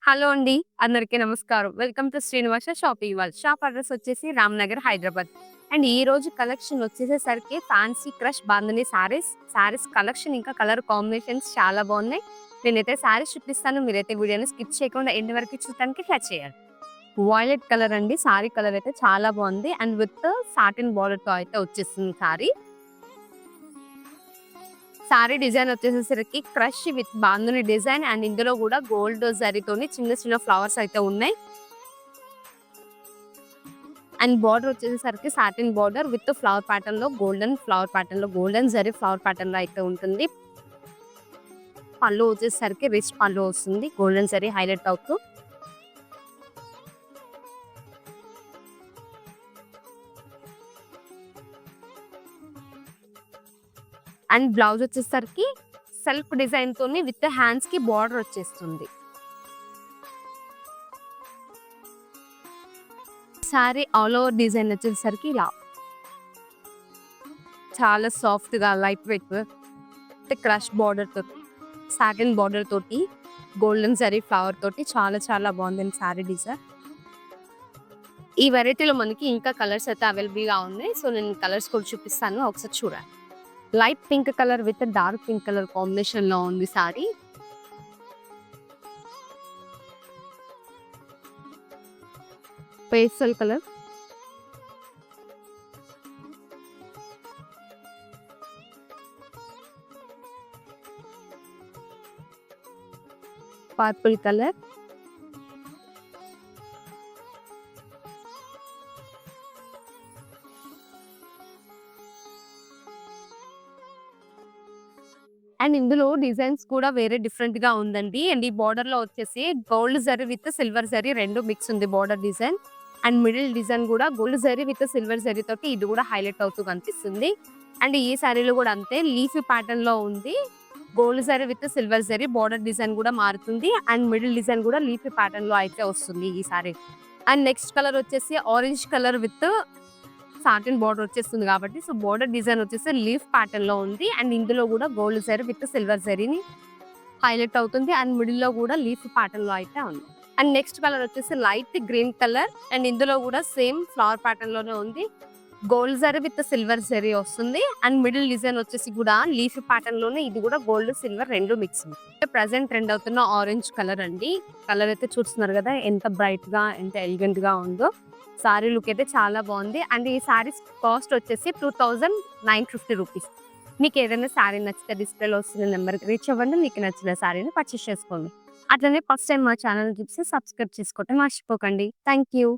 Hello అండి. అందరికీ నమస్కారం. Welcome to Srinivasa shopping mall. Shop address వచ్చేసి రామ్‌నగర్, హైదరాబాద్. అండ్ ఈరోజు కలెక్షన్ వచ్చేసేసరికి fancy crush bandhani saris. Saris collection ఇంకా కలర్ కాంబినేషన్స్ చాలా బాగున్నాయి. నేనైతే సారీస్ చూపిస్తాను. మీరైతే వీడియోని స్కిప్ చేయకుండా ఎండ్ వరకు చూడటానికి ట్రై చేయండి. వాయిలెట్ కలర్ అండి. సారీ కలర్ అయితే చాలా బాగుంది. అండ్ విత్ సాటిన్ బార్డర్‌తో అయితే వచ్చేస్తుంది సారీ. సారీ డిజైన్ వచ్చేసేసరికి crush with bandhani design and ఇందులో కూడా గోల్డ్ జరీతోని చిన్న చిన్న ఫ్లవర్స్ అయితే ఉన్నాయి. అండ్ బార్డర్ వచ్చేసరికి satin border with flower pattern లో గోల్డెన్ ఫ్లవర్ ప్యాటర్న్ లో గోల్డెన్ జరీ ఫ్లవర్ ప్యాటర్న్ లో అయితే ఉంటుంది. పళ్ళు వచ్చేసరికి రిచ్ పళ్ళు వస్తుంది. గోల్డెన్ జరీ హైలైట్ అవుతూ అండ్ బ్లౌజ్ వచ్చేసరికి సెల్ఫ్ డిజైన్ తోని విత్ హ్యాండ్స్ కి బార్డర్ వచ్చేస్తుంది. సారీ ఆల్ ఓవర్ డిజైన్ వచ్చేసరికి ఇలా చాలా సాఫ్ట్ గా లైట్ వెయిట్ క్రష్ బార్డర్ తోటి సాటిన్ బార్డర్ తోటి గోల్డెన్ జరీ ఫ్లవర్ తోటి చాలా చాలా బాగుంది సారీ డిజైన్. ఈ వెరైటీలో మనకి ఇంకా కలర్స్ అయితే అవైలబుల్ గా ఉన్నాయి. సో నేను కలర్స్ కూడా చూపిస్తాను, ఒకసారి చూడండి. Light pink colour with dark pink colour combination లో ఉంది sorry. Pastel colour, purple colour, and ఇందులో డిజైన్స్ కూడా వేరే డిఫరెంట్ గా ఉందండి. అండ్ ఈ బార్డర్ లో వచ్చేసి గోల్డ్ జరీ విత్ సిల్వర్ జరీ రెండు మిక్స్ ఉంది border design. And middle design కూడా గోల్డ్ జరీ విత్ సిల్వర్ జరీ తోటి ఇది కూడా హైలైట్ అవుతూ కనిపిస్తుంది. అండ్ ఈ సారీలో కూడా అంతే లీఫ్ ప్యాటర్న్ లో ఉంది. గోల్డ్ జరీ విత్ సిల్వర్ జరీ బార్డర్ డిజైన్ కూడా మారుతుంది. అండ్ మిడిల్ డిజైన్ కూడా లీఫ్ ప్యాటర్న్ లో అయితే వస్తుంది ఈ సారీ. అండ్ నెక్స్ట్ కలర్ వచ్చేసి orange colour with satin border వచ్చేస్తుంది కాబట్టి సో బార్డర్ డిజైన్ వచ్చేసి లీఫ్ ప్యాటర్న్ లో ఉంది. అండ్ ఇందులో కూడా గోల్డ్ జరీ విత్ సిల్వర్ జరీని హైలైట్ అవుతుంది. అండ్ మిడిల్ లో కూడా లీఫ్ ప్యాటర్న్ లో అయితే ఉంది. అండ్ నెక్స్ట్ కలర్ వచ్చేసి లైట్ గ్రీన్ కలర్ అండ్ ఇందులో కూడా సేమ్ ఫ్లవర్ ప్యాటర్న్ లోనే ఉంది. గోల్డ్ జరీ విత్ సిల్వర్ జరీ వస్తుంది. అండ్ మిడిల్ డిజైన్ వచ్చేసి కూడా లీఫ్ ప్యాటర్న్ లోనే ఇది కూడా గోల్డ్ సిల్వర్ రెండు మిక్స్. ప్రెసెంట్ ట్రెండ్ అవుతున్న ఆరెంజ్ కలర్ అండి. కలర్ అయితే చూస్తున్నారు కదా ఎంత బ్రైట్ గా ఎంత ఎలిగెంట్ గా ఉందో. సారీ లుక్ అయితే చాలా బాగుంది. అండ్ ఈ సారీస్ కాస్ట్ వచ్చేసి 2950 రూపీస్. మీకు ఏదైనా సారీ నచ్చితే డిస్ప్లేలో వస్తున్న నెంబర్కి రీచ్ అవ్వండి. మీకు నచ్చిన సారీని పర్చేస్ చేసుకోండి. అట్లనే ఫస్ట్ టైం మా ఛానల్ చూసి సబ్స్క్రైబ్ చేసుకోవటం మర్చిపోకండి. Thank you.